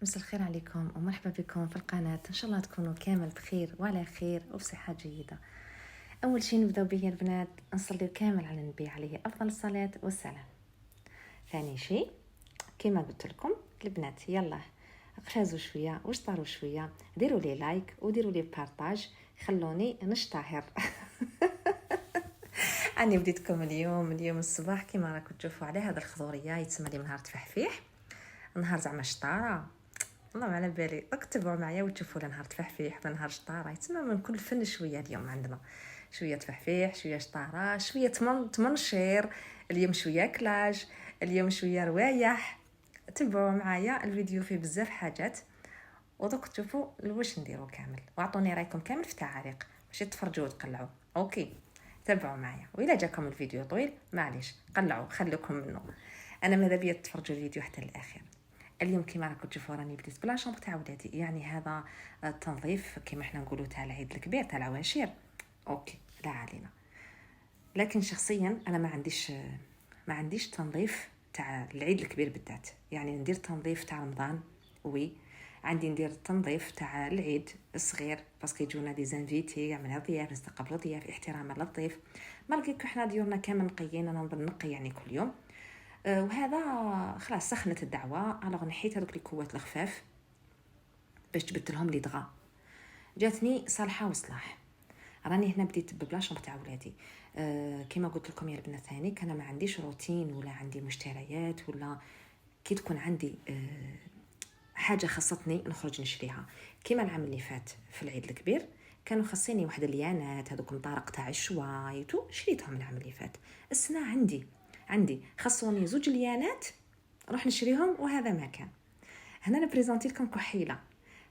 مساء الخير عليكم ومرحبا بكم في القناة. إن شاء الله تكونوا كامل بخير وعلى خير وبصحة جيدة. أول شيء نبدأ به البنات نصلي كامل على النبي عليه أفضل الصلاة والسلام. ثاني شيء كما قلت لكم البنات يلا اقفازوا شوية واشطروا شوية، ديروا لي لايك وديروا لي بارطاج، خلوني نشتهر. أنا بديتكم اليوم الصباح كما راكم تشوفوا على هذا الخضورية يتسمى لي نهار تفحفيح، نهار زعما شطارة. والله ما على بالي اكتبوا معايا وتشوفوا نهار تفحفيح نهار شطاره، يتسمى من كل فن شويه. اليوم عندنا شويه تفحفيح، شويه شطاره، شويه تمنشير، اليوم شويه كلاج، اليوم شويه روايح. تبعوا معايا الفيديو فيه بزاف حاجات ودوك تشوفوا واش نديروا كامل واعطوني رايكم كامل في التعاليق باش تفرجوا وتقلعوا. اوكي تابعوا معايا، وإلا جاكم الفيديو طويل معليش قلعوا خليكم منه، انا ماذا بيا تفرجوا الفيديو حتى الاخير. اليوم كما راكم تشوفوا راني بديت بلا شامبر تاع ولادي، يعني هذا التنظيف كما حنا نقولوا تاع العيد الكبير تاع العواشير. اوكي لا علينا، لكن شخصيا انا ما عنديش تنظيف تاع العيد الكبير بالذات، يعني ندير تنظيف تاع رمضان وي، عندي ندير التنظيف تاع العيد الصغير باسكو يجونا دي زانفيتي، يعملها ضياف، نستقبلوا ضياف احتراما للضيف. مالكي حنا ديورنا كامل نقيين، انا نقي يعني كل يوم. وهذا خلاص سخنت الدعوه، الوغ نحيت هذوك الكوات الخفاف باش جبت لهم لي دغا، جاتني صالحه وصلاح. راني هنا بديت ببلا شامبر تاع ولادي. كما قلت لكم يا البنات ثاني كان ما عنديش روتين ولا عندي مشتريات، ولا كي تكون عندي حاجه خاصتني نخرج نشريها. كما العام اللي فات في العيد الكبير كانوا خاصيني واحد الليانات هذوك مطارق تاع الشوايتو، شريتهم العام اللي فات. السنه عندي خاصوني زوج ليانات نروح نشريهم، وهذا ما كان. هنا نبريزونتي لكم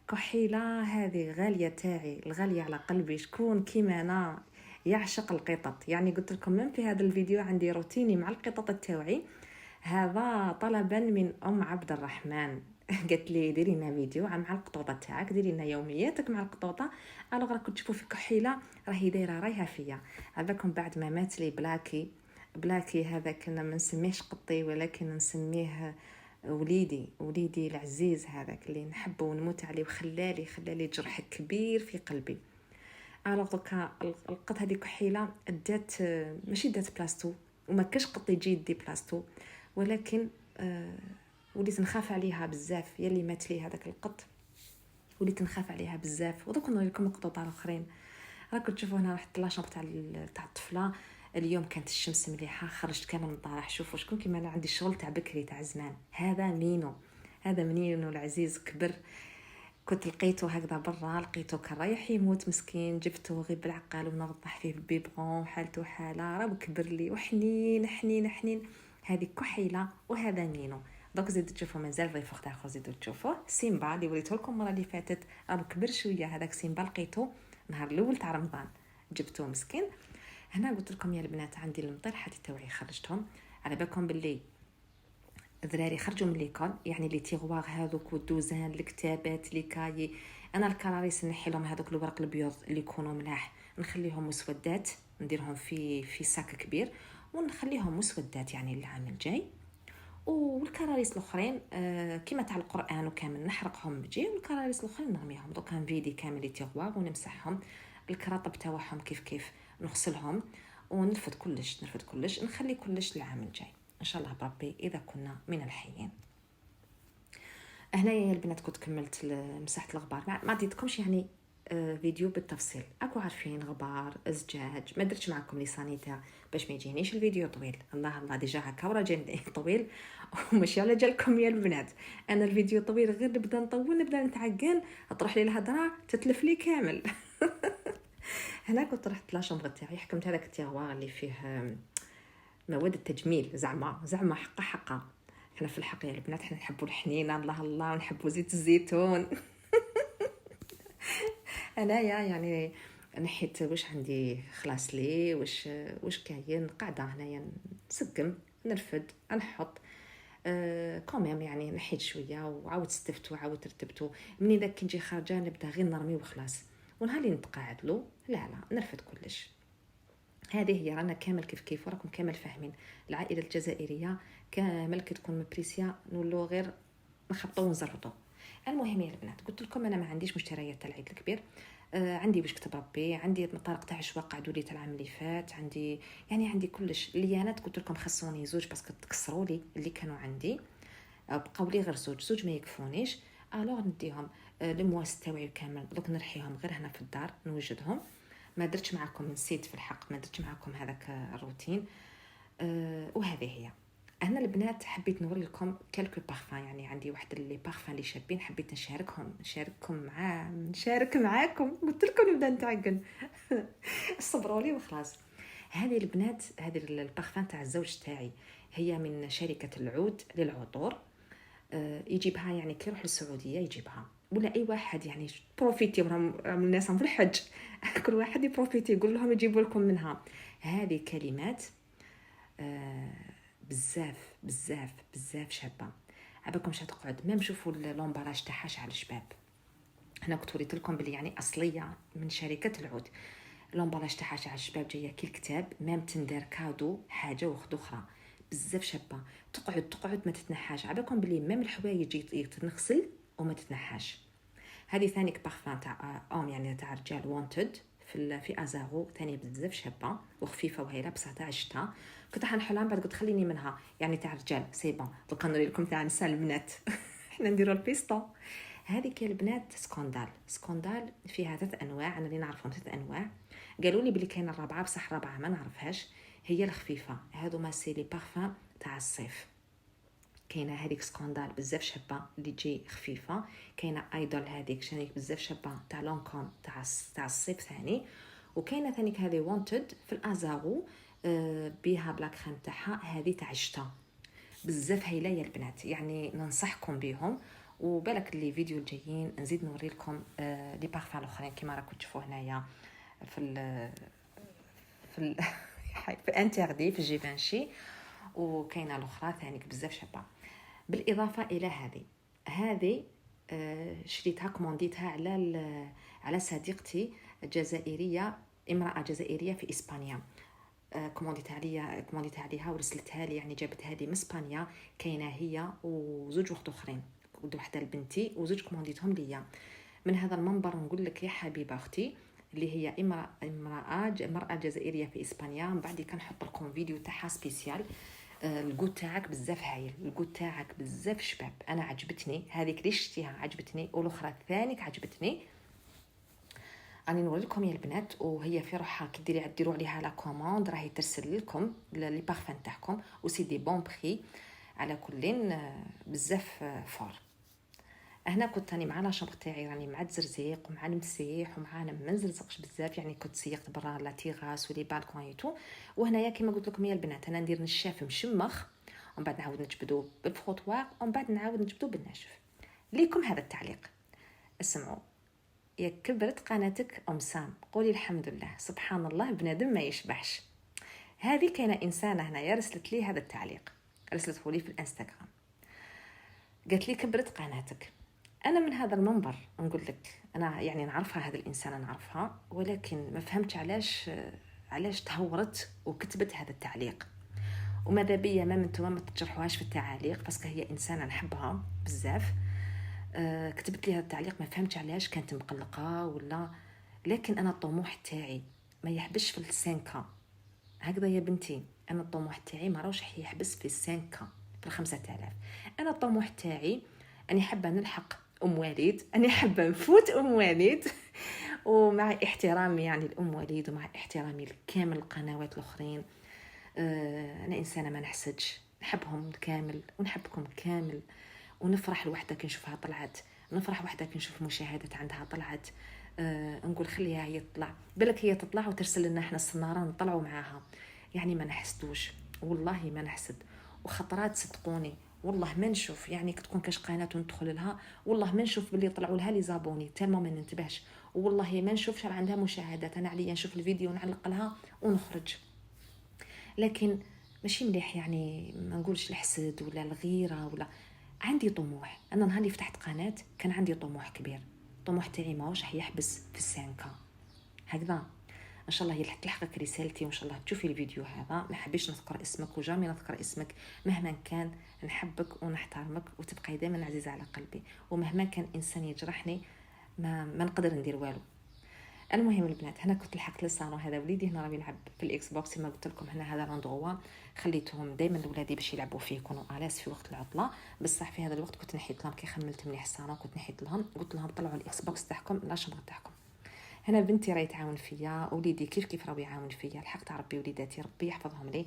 كحيله هذه غاليه تاعي الغاليه على قلبي. شكون كيما انا يعشق القطط، يعني قلت لكم من في هذا الفيديو عندي روتيني مع القطط تاعي، هذا طلبا من ام عبد الرحمن. قالت لي ديري لنا فيديو مع القطوطه تاعك، ديري لنا يومياتك مع القطوطه. انا راكم تشوفوا في كحيله راهي دايره رايها فيا. عباكم بعد ما مات لي بلاكي هذا كنا ما نسميهش قطي ولكن نسميه وليدي العزيز، هذاك اللي نحبه ونموت عليه، وخلالي جرح كبير في قلبي. الوغ دوكا القط هذه كحيله دات ماشي دات بلاصتو، وما كاش قط يجي يدي بلاصتو، ولكن وليت نخاف عليها بزاف. يلي مات لي هذاك القط وليت نخاف عليها بزاف. ودوك نوري لكم القطوط الاخرين. راكم تشوفوا هنا رحت لاشامبر تاع الطفله. اليوم كانت الشمس مليحه، خرجت كامل من الطرح. شوفوا شكون كيما انا عندي الشغل تاع بكري تاع زمان. هذا منينو العزيز كبر، كنت لقيته هكذا برا، لقيته كان رايح يموت مسكين، جبته غير بالعقل ونرضح فيه بالبيبغون، حالته حاله راه كبر لي وحنين حنين حنين. هذه كحيله وهذا مينو. دوك زيدوا تشوفوا مازال ضيف اخت اخر، زيدوا تشوفوا سيمبا اللي وريته لكم المره اللي فاتت، راه كبر شويه. هذاك سيمبا لقيته نهار الاول تاع رمضان، جبته مسكين. هنا قلت لكم يا البنات عندي المطرحه تاعي خرجتهم. على بالكم باللي الدراري خرجوا من ليكول، يعني لي تيغواغ هذوك والدوزان الكتابات لي كاي، انا الكراريس نحي لهم هذوك الورق البيض اللي يكونوا ملاح نخليهم مسودات، نديرهم في ساك كبير ونخليهم مسودات يعني العام الجاي. والكراريس الاخرين كيما تاع القران وكامل نحرقهم بجي، والكراريس الاخرين نرميهم. دوكا نفيدي كامل لي تيغواغ ونمسحهم، الكراطب تاعهم كيف نغسلهم ونرفد كلش نخلي كلش العام الجاي ان شاء الله بربي اذا كنا من الحيين. هنايا يا البنات كنت كملت مسحت الغبار، ما ديتكمش يعني فيديو بالتفصيل، اكو عارفين غبار ازجاج، ما درتش معكم لي سانيتير باش ما يجينيش الفيديو طويل. الله ديجا هكا ورا جاني طويل وماشي على جالكم يا البنات. انا الفيديو طويل غير نبدا نطول نبدا نتعقل تروح لي الهضره تتلف لي كامل. هنا كنت رحت لاشومبر تاعي، حكمت هذاك التيغوار اللي فيه مواد التجميل، زعما حقه. احنا في الحق يا البنات احنا نحبوا الحنينه، الله ونحبوا زيت الزيتون. انايا يعني نحيت واش عندي خلاص لي واش كاين، قاعده هنايا نسقم نرفد نحط كوميم، يعني نحيت شويه وعاود استفت وعاود رتبته. منين ذاك كي نجي خارجه نبدا غير نرمي وخلاص، ونهار اللي نتقاعد له لا نرفد كلش. هذه هي رانا كامل كيف وراكم كامل فاهمين. العائله الجزائريه كامل كي تكون مبريسيا نولو غير نخبطو ونزرطو. المهم يا البنات، قلت لكم انا ما عنديش مشتريات تاع العيد الكبير. عندي باش كتب ربي، عندي طارق تاع الشوا قعدوا لي تاع العام اللي فات، عندي يعني عندي كلش. ليانات قلت لكم خصوني زوج باسكو تكسروا لي اللي كانوا عندي، بقاو لي غير زوج ما يكفونيش. الوغ نديهم المواس تاوعي كامل دوك نرحيهم غير هنا في الدار نوجدهم. ما درتش معكم، نسيت في الحق ما درتش معكم هذاك الروتين. وهذه هي. انا البنات حبيت نوري لكم كلكو بارفان، يعني عندي واحد لي بارفان اللي شابين حبيت نشارك معاكم. قلت لكم نبدا نتعقل صبروا لي وخلاص. هذه البنات، هذه البارفان تاع الزوج تاعي، هي من شركه العود للعطور. يجيبها يعني كي يروح للسعوديه يجيبها، ولا اي واحد يعني بروفيتي من الناس في الحج كل واحد يبروفيتي يقول لهم يجيبوا لكم منها. هذه كلمات بزاف بزاف بزاف شابه. عباكم شحال تقعد. ميم شوفوا لومباراج تاعها شحال شباب. هنا كنت وريت لكم بلي يعني اصليه من شركه العود. لومباراج تاعها شحال شباب، جايه كي الكتاب، ميم تندار كادو حاجه واحده اخرى بزاف شابه. تقعد ما تتنحاش. عباكم بلي ميم الحوايج تنغسل وما تتنحاش. هذه ثاني بارفان تاع يعني تاع رجال وونتد في ازارو، ثاني بزاف شابه وخفيفه وهي لابسه تاع الشتاء. كنت حنحلها من بعد قلت خليني منها، يعني تاع رجال سي بون. دوك نوري لكم تاع نساء البنات حنا نديروا البيستون. هذه كي البنات سكوندال فيها 3 انواع، انا اللي نعرفهم 3 انواع. قالوا لي بلي كاينه الرابعه بصح الرابعه ما نعرفهاش، هي الخفيفه. هادو ما سي لي بارفان تاع الصيف. كاينه هذيك سكوندال بزاف شابه اللي تجي خفيفه. كاينه ايدول هذيك شانيك بزاف شابه تاع لونكوم تاع الصيف ثاني. وكاينه ثانيك هذه وونتد في الازارو بها بلاك كريم تاعها، هذه تاع الشتاء بزاف هايله يا البنات، يعني ننصحكم بهم. وبالك اللي فيديو الجايين نزيد نوري لكم لي بارفان الاخرين كيما راكم تشوفوا هنايا في في انتردي في جيفانشي. وكاينه الاخرى ثاني بزاف شابه. بالاضافه الى هذه شريتها كومونديتها على صديقتي الجزائريه، امراه جزائريه في اسبانيا. كومونديتها عليها ورسلتها لي، يعني جابتها لي من اسبانيا. كاينه هي وزوج وحد اخرين، وحده لبنتي وزوج كومونديتهم ليا. من هذا المنبر نقول لك يا حبيبه اختي اللي هي امراه جزائريه في اسبانيا، من بعد كنحط لكم فيديو تاعها سبيسيال. الجود تاعك بزاف هايل، الجود تاعك بزاف شباب. انا عجبتني هذيك اللي شتيها عجبتني، والاخرى ثانيك عجبتني. راني نوري لكم يا البنات. وهي في روحها كي ديروا عليها لا كوموند راهي ترسل لكم لي بارفان تاعكم، وسي دي بون بري على كلين بزاف فور. هنا كنت راني مع لا شومبر تاعي، راني مع الزرزيق ومع المسيح ومع انا ما نزرزقش بزاف، يعني كنت سيقت برا لا تيغاس ولي بالكون ايتو. وهنايا كيما قلت لكم يا البنات انا ندير نشاف مشمخ، ومن بعد نعاود نجبدو بالفروطوار، ومن بعد نعاود نجبدو بالناشف. ليكم هذا التعليق، اسمعوا. يا كبرت قناتك ام سام، قولي الحمد لله. سبحان الله بنادم ما يشبحش. هذه كاينه انسانه هنايا رسلت لي هذا التعليق، رسلته لي في الانستغرام، قالت لي كبرت قناتك. انا من هذا المنبر نقول لك انا يعني نعرفها، هذا الانسانه نعرفها، ولكن ما فهمتش علاش تهورت وكتبت هذا التعليق. وماذا بيا ما انتم ما تجرحوهاش في التعاليق، باسكو هي انسانه نحبها بزاف. كتبت لي هذا التعليق، ما فهمتش علاش، كانت مقلقه ولا. لكن انا الطموح تاعي ما يحبش في السانكا هكذا يا بنتي. انا الطموح تاعي ما راوش يحبس في السانكا في 5000. انا الطموح تاعي اني حابه نلحق وليد، اني حابه نفوت وليد ومع احترامي يعني الام وليد، ومع احترامي لكامل القنوات الاخرين. انا انسانه ما نحسدش، نحبهم كامل ونحبكم كامل. ونفرح الوحده كي نشوفها طلعت، نفرح وحده كي نشوف مشاهدات عندها طلعت. نقول خليها هي تطلع، بالك هي تطلع وترسل لنا احنا السناره نطلعوا معاها. يعني ما نحسدوش، والله ما نحسد. وخطرات صدقوني والله ما نشوف، يعني تكون كاش قناه وندخل لها والله ما نشوف باللي طلعوا لها لي زابوني تالما ما ننتبهش. والله ما نشوف شحال عندها مشاهدات، انا عليا نشوف الفيديو ونعلق لها ونخرج. لكن ماشي مليح يعني ما نقولش الحسد ولا الغيره ولا. عندي طموح. انا نهار اللي فتحت قناه كان عندي طموح كبير. الطموح تاعي ماهوش يحبس في السانكا هكذا. ان شاء الله هي تلحقك رسالتي، وان شاء الله تشوفي الفيديو هذا. ما حبيش نذكر اسمك وجامي نذكر اسمك، مهما كان نحبك ونحترمك وتبقاي دائما عزيزه على قلبي، ومهما كان انسان يجرحني ما نقدر ندير والو. المهم البنات، هنا كنت لحقت للصالون هذا، وليدي هنا راه يلعب في الاكس بوكس كما قلت لكم. هنا هذا لوندغوا خليتهم دائما لولادي باش يلعبوا فيه، يكونوا الاس في وقت العطله. بصح في هذا الوقت كنت نحيت لهم كي خملت مليح الصالون، كنت نحيت لهم قلت لهم طلعوا الاكس بوكس تاعكم لا الشمبر تاعكم. هنا بنتي راهي تعاون فيا، وليدي كيف راه يعاون فيا. الحق ربي وليداتي ربي يحفظهم لي.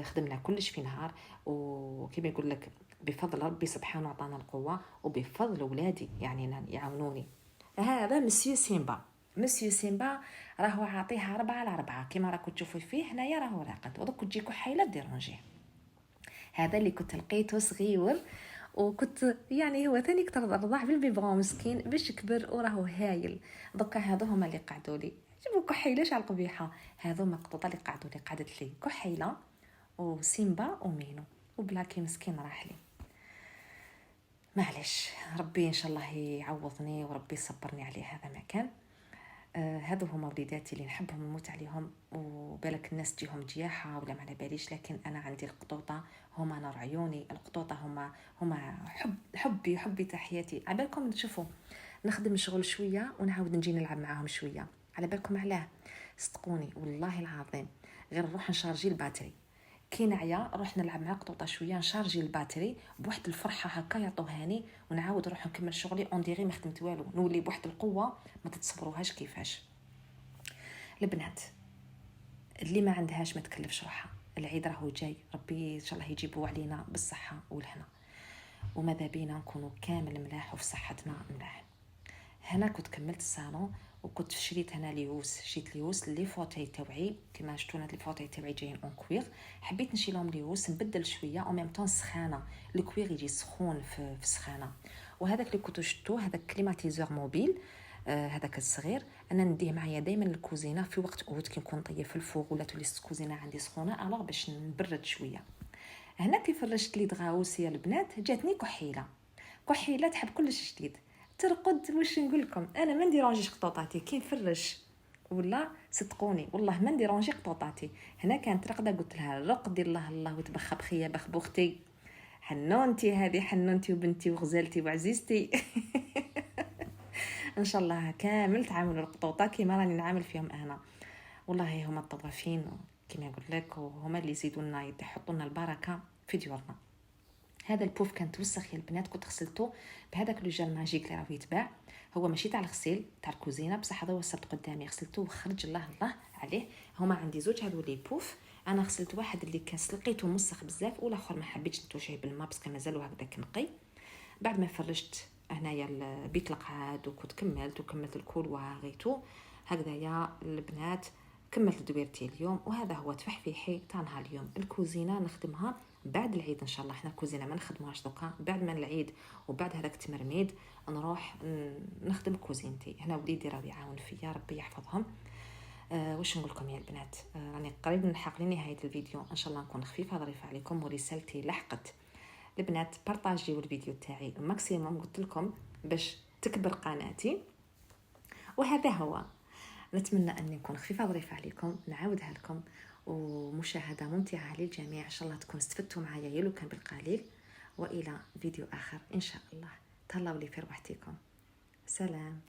خدمنا كلش في نهار، وكيما يقول لك بفضل ربي سبحانه عطانا القوه، وبفضل ولادي يعني يعاونوني. هذا مسيو سيمبا، مسيو سيمبا راهو عاطيها 4/4 كيما راكم تشوفوا فيه هنايا، راهو راقد. ودوك تجي كحيله ديرونجيه. هذا اللي كنت لقيته صغير، وكنت يعني هو ثاني كتر رضع بالبيبغون مسكين باش كبر وراهو هايل. دوكا هادو هما اللي قعدوا لي جيبوا كحيله شحال قبيحه. هادو مقطوطه اللي قعدوا لي، قعدت لي كحيله وسيمبا ومينو، وبلاكي مسكين راح لي. معلش ربي ان شاء الله يعوضني وربي يصبرني عليه. هذا ما كان. هادو هما وليداتي اللي نحبهم ونموت عليهم، وبالك الناس تجيهم جياحه ولا ما على باليش، لكن انا عندي القطوطه هما نور عيوني. القطوطه هما حبي تحياتي. على بالكم تشوفوا نخدم شغل شويه ونعاود نجي نلعب معاهم شويه، على بالكم علاه؟ صدقوني والله العظيم غير نروح نشارجي الباتري. كي نعيا نروح نلعب مع قطوطه شويه، نشارجي الباتري بواحد الفرحه هكا يعطوهاني، ونعاود نروح نكمل شغلي اون ديري ما خدمت والو، نولي بواحد القوه ما تتصبروهاش كيفاش. البنات اللي ما عندهاش ما تكلفش روحها، العيد راهو جاي، ربي ان شاء الله يجيبوه علينا بالصحه والهنا، وماذا بينا نكونوا كامل ملاح وفي صحتنا ملاح. هنا كنت كملت الصالون، وكنت شريت هنا ليوس، شريت ليوس لي فوتاي تاوعي كما شفتونا لي فوتاي تاوعي جايين اون كوير. حبيت نشيل لهم ليوس نبدل شويه او ميم طون سخانه، الكوير يجي سخون في سخانه. وهذاك اللي كنت شفتوه هذاك كليماتيزور موبيل، هذاك الصغير انا نديه معايا دائما للكوزينه في وقت اوت كي نكون طيب في الفوق ولا تولي الكوزينه عندي سخونه، الوغ باش نبرد شويه. هنا كي فرشت لي دغاوس يا البنات جاتني كحيله تحب كلش جديد ترقد. واش نقول لكم انا ما نديرونجيش قطوطاتي كي نفرش، ولا صدقوني والله ما نديرونجي قطوطاتي. هنا كانت رقده قلت لها رقدي الله الله وتبخى بخيه بختي، حنونتي هذه حنونتي وبنتي وغزالتي وعزيزتي. ان شاء الله كامل تعاملوا القطوطه كيما راني نعامل فيهم انا. والله هما الطرفين كيما نقول لك، وهما اللي يزيدونا يحطوا لنا البركه في ديورنا. هذا البوف كان توسخ يا البنات، كنت غسلته بهذاك لو جال ماجيك اللي راه يتباع، هو ماشي تاع الغسيل تاع الكوزينه بصح هذا وصلت قدامي غسلته وخرج الله عليه. هما عندي زوج هذو لي بوف، انا غسلت واحد اللي كان لقيته مسخ بزاف، والاخر ما حبيتش نتوشيه بالماء باسكو مازالوا هكذا نقي. بعد ما فرشت هنايا البيت القعاد وكنت كملت الكولوار غيتو هكذايا البنات، كملت دويرتي اليوم. وهذا هو تفحفيحي تاع نهار اليوم. الكوزينه نخدمها بعد العيد ان شاء الله، احنا الكوزينه ما نخدموهاش دوكا، بعد ما العيد وبعد هذاك التمرميد نروح نخدم كوزينتي. هنا وليدي راه يعاون فيا ربي يحفظهم. واش نقول لكم يا البنات، راني قريب نلحق لنهايه الفيديو، ان شاء الله نكون خفيفه ظريفه عليكم ورسالتي لحقت. البنات بارطاجيو الفيديو تاعي الماكسيموم قلت لكم باش تكبر قناتي. وهذا هو، نتمنى اني نكون خفيفه ظريفه عليكم، نعاودها لكم ومشاهده ممتعه للجميع. ان شاء الله تكون استفدتوا معايا يلو كان بالقليل. والى فيديو اخر ان شاء الله، تهلاو لي في روحتكم. سلام.